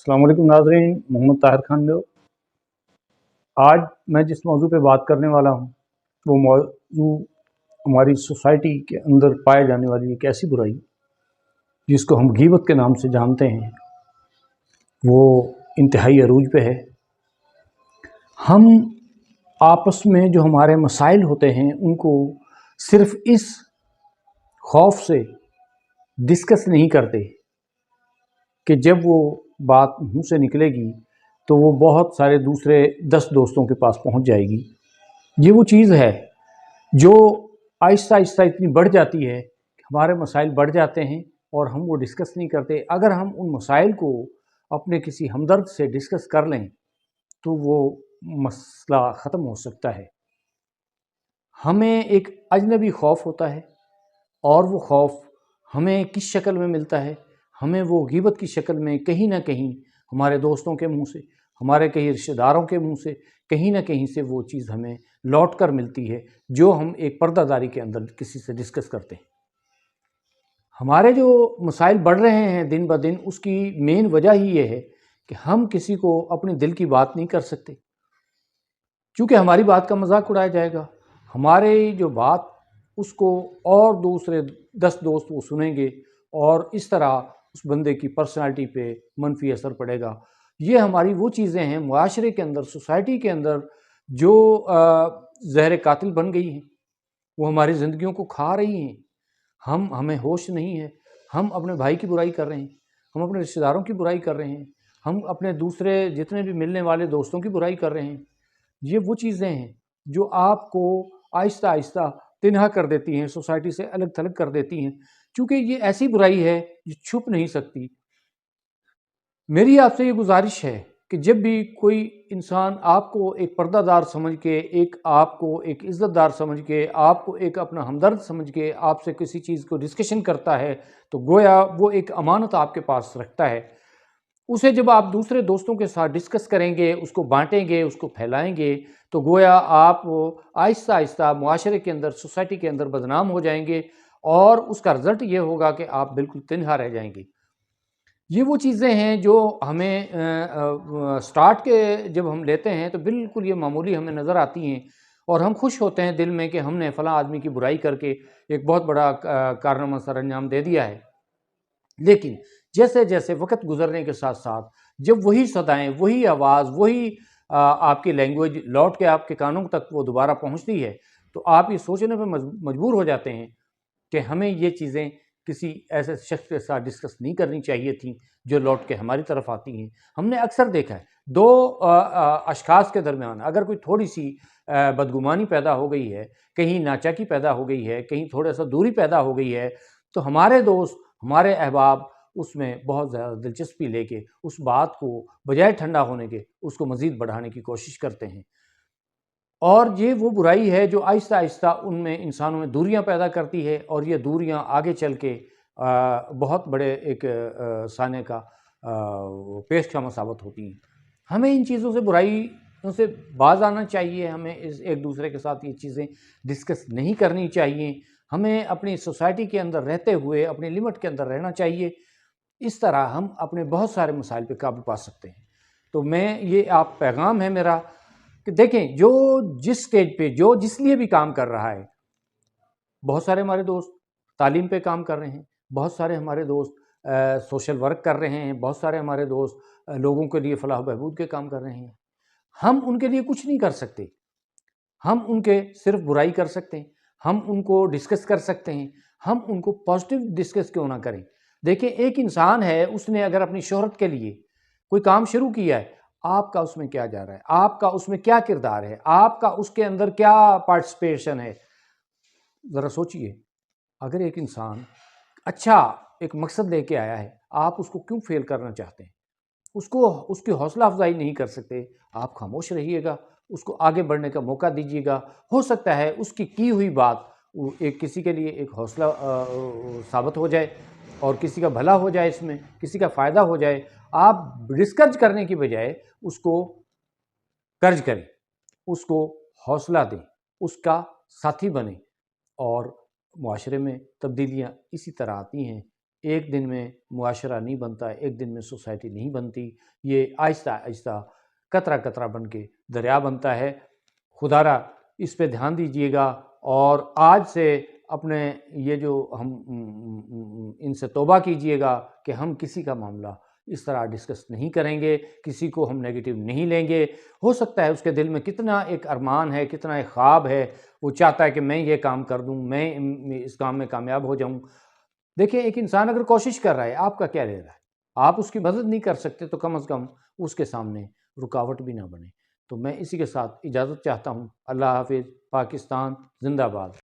अस्सलाम वालेकुम नाज़रीन, मोहम्मद ताहिर खान लो। आज मैं जिस मौजू पे बात करने वाला हूँ वो मौजू हमारी सोसाइटी के अंदर पाए जाने वाली एक ऐसी बुराई जिसको हम गीबत के नाम से जानते हैं, वो इंतहाई अरूज पे है। हम आपस में जो हमारे मसाइल होते हैं उनको सिर्फ इस खौफ से डिस्कस नहीं करते कि जब वो बात मुँह से निकलेगी तो वो बहुत सारे दूसरे 10 दोस्तों के पास पहुंच जाएगी। ये वो चीज़ है जो आहिस्ता आहिस्ता इतनी बढ़ जाती है कि हमारे मसाइल बढ़ जाते हैं और हम वो डिस्कस नहीं करते। अगर हम उन मसाइल को अपने किसी हमदर्द से डिस्कस कर लें तो वो मसला ख़त्म हो सकता है। हमें एक अजनबी खौफ होता है और वो खौफ हमें किस शक्ल में मिलता है? हमें वो गीबत की शक्ल में कहीं ना कहीं हमारे दोस्तों के मुंह से, हमारे कई रिश्तेदारों के मुंह से, कहीं ना कहीं से वो चीज़ हमें लौट कर मिलती है जो हम एक पर्दादारी के अंदर किसी से डिस्कस करते हैं। हमारे जो मसाइल बढ़ रहे हैं दिन ब दिन, उसकी मेन वजह ही ये है कि हम किसी को अपने दिल की बात नहीं कर सकते, क्योंकि हमारी बात का मजाक उड़ाया जाएगा। हमारे जो बात उसको और दूसरे 10 दोस्त वो सुनेंगे और इस तरह उस बंदे की पर्सनालिटी पे मनफी असर पड़ेगा। ये हमारी वो चीज़ें हैं मुआशरे के अंदर, सोसाइटी के अंदर जो ज़हर कातिल बन गई हैं, वो हमारी ज़िंदगियों को खा रही हैं। हमें होश नहीं है, हम अपने भाई की बुराई कर रहे हैं, हम अपने रिश्तेदारों की बुराई कर रहे हैं, हम अपने दूसरे जितने भी मिलने वाले दोस्तों की बुराई कर रहे हैं। ये वो चीज़ें हैं जो आपको आहिस्ता आहिस्ता तिनहा कर देती हैं, सोसाइटी से अलग थलग कर देती हैं, क्योंकि ये ऐसी बुराई है जो छुप नहीं सकती। मेरी आपसे ये गुजारिश है कि जब भी कोई इंसान आपको एक पर्दादार समझ के, आपको एक इज़्ज़तदार समझ के, आपको एक अपना हमदर्द समझ के आपसे किसी चीज़ को डिस्कशन करता है, तो गोया वो एक अमानत आपके पास रखता है। उसे जब आप दूसरे दोस्तों के साथ डिस्कस करेंगे, उसको बाँटेंगे, उसको फैलाएँगे, तो गोया आप आहिस्ता-आहिस्ता मुआशरे के अंदर, सोसाइटी के अंदर बदनाम हो जाएँगे और उसका रिज़ल्ट ये होगा कि आप बिल्कुल तिनहा रह जाएँगे। ये वो चीज़ें हैं जो हमें स्टार्ट के जब हम लेते हैं तो बिल्कुल ये मामूली हमें नज़र आती हैं और हम खुश होते हैं दिल में कि हमने फ़लाँ आदमी की बुराई करके एक बहुत बड़ा कारनामा सर अंजाम दे दिया है। लेकिन जैसे-जैसे वक़्त गुज़रने के साथ-साथ जब वही सदाएँ, वही आवाज़, वही आपकी लैंग्वेज लौट के आपके कानों तक वो दोबारा पहुँचती है, तो आप ये सोचने पे मजबूर हो जाते हैं कि हमें ये चीज़ें किसी ऐसे शख्स के साथ डिस्कस नहीं करनी चाहिए थी जो लौट के हमारी तरफ आती हैं। हमने अक्सर देखा है 2 अशख़ास के दरमियान अगर कोई थोड़ी-सी बदगुमानी पैदा हो गई है, कहीं नाचाकी पैदा हो गई है, कहीं थोड़ा-सा दूरी पैदा हो गई है, तो हमारे दोस्त, हमारे अहबाब उसमें बहुत ज़्यादा दिलचस्पी लेके उस बात को बजाय ठंडा होने के उसको मज़ीद बढ़ाने की कोशिश करते हैं। और ये वो बुराई है जो आहिस्ता-आहिस्ता उनमें इंसानों में दूरियां पैदा करती है और ये दूरियां आगे चल के बहुत बड़े एक साने का पेश खामा साबित होती हैं। हमें इन चीज़ों से, बुराइयों से बाज आना चाहिए। हमें इस एक दूसरे के साथ ये चीज़ें डिस्कस नहीं करनी चाहिए। हमें अपनी सोसाइटी के अंदर रहते हुए अपनी लिमिट के अंदर रहना चाहिए। इस तरह हम अपने बहुत सारे मसाइल पे काबू पा सकते हैं। तो मैं ये आप पैगाम है मेरा कि देखें, जो जिस स्टेज पे जो जिस लिए भी काम कर रहा है, बहुत सारे हमारे दोस्त तालीम पे काम कर रहे हैं, बहुत सारे हमारे दोस्त सोशल वर्क कर रहे हैं, बहुत सारे हमारे दोस्त लोगों के लिए फलाह बहबूद के काम कर रहे हैं। हम उनके लिए कुछ नहीं कर सकते, हम उनके सिर्फ बुराई कर सकते हैं, हम उनको डिस्कस कर सकते हैं, हम उनको पॉजिटिव डिस्कस क्यों ना करें। देखिए, एक इंसान है, उसने अगर अपनी शोहरत के लिए कोई काम शुरू किया है, आपका उसमें क्या जा रहा है, आपका उसमें क्या किरदार है, आपका उसके अंदर क्या पार्टिसिपेशन है। ज़रा सोचिए, अगर एक इंसान अच्छा एक मकसद लेके आया है, आप उसको क्यों फेल करना चाहते हैं, उसको उसकी हौसला अफजाई नहीं कर सकते, आप खामोश रहिएगा, उसको आगे बढ़ने का मौका दीजिएगा। हो सकता है उसकी की हुई बात एक किसी के लिए एक हौसला साबित हो जाए और किसी का भला हो जाए, इसमें किसी का फ़ायदा हो जाए। आप डिस्करेज करने की बजाय उसको कर्ज करें, उसको हौसला दें, उसका साथी बने और मुआशरे में तब्दीलियाँ इसी तरह आती हैं ایک دن میں معاشرہ نہیں بنتا، ایک دن میں سوسائٹی نہیں بنتی، یہ آہستہ آہستہ قطرہ قطرہ بن کے دریا بنتا ہے۔ خدا را اس پہ دھیان دیجیے گا، اور آج سے اپنے یہ جو ہم ان سے توبہ کیجیے گا کہ ہم کسی کا معاملہ اس طرح ڈسکس نہیں کریں گے، کسی کو ہم نیگیٹو نہیں لیں گے۔ ہو سکتا ہے اس کے دل میں کتنا ایک ارمان ہے، کتنا ایک خواب ہے، وہ چاہتا ہے کہ میں یہ کام کر دوں، میں اس کام میں کامیاب ہو جاؤں۔ دیکھیں، ایک انسان اگر کوشش کر رہا ہے، آپ کا کیا لے رہا ہے؟ آپ اس کی مدد نہیں کر سکتے تو کم از کم اس کے سامنے رکاوٹ بھی نہ بنے۔ تو میں اسی کے ساتھ اجازت چاہتا ہوں۔ اللہ حافظ۔ پاکستان زندہ باد۔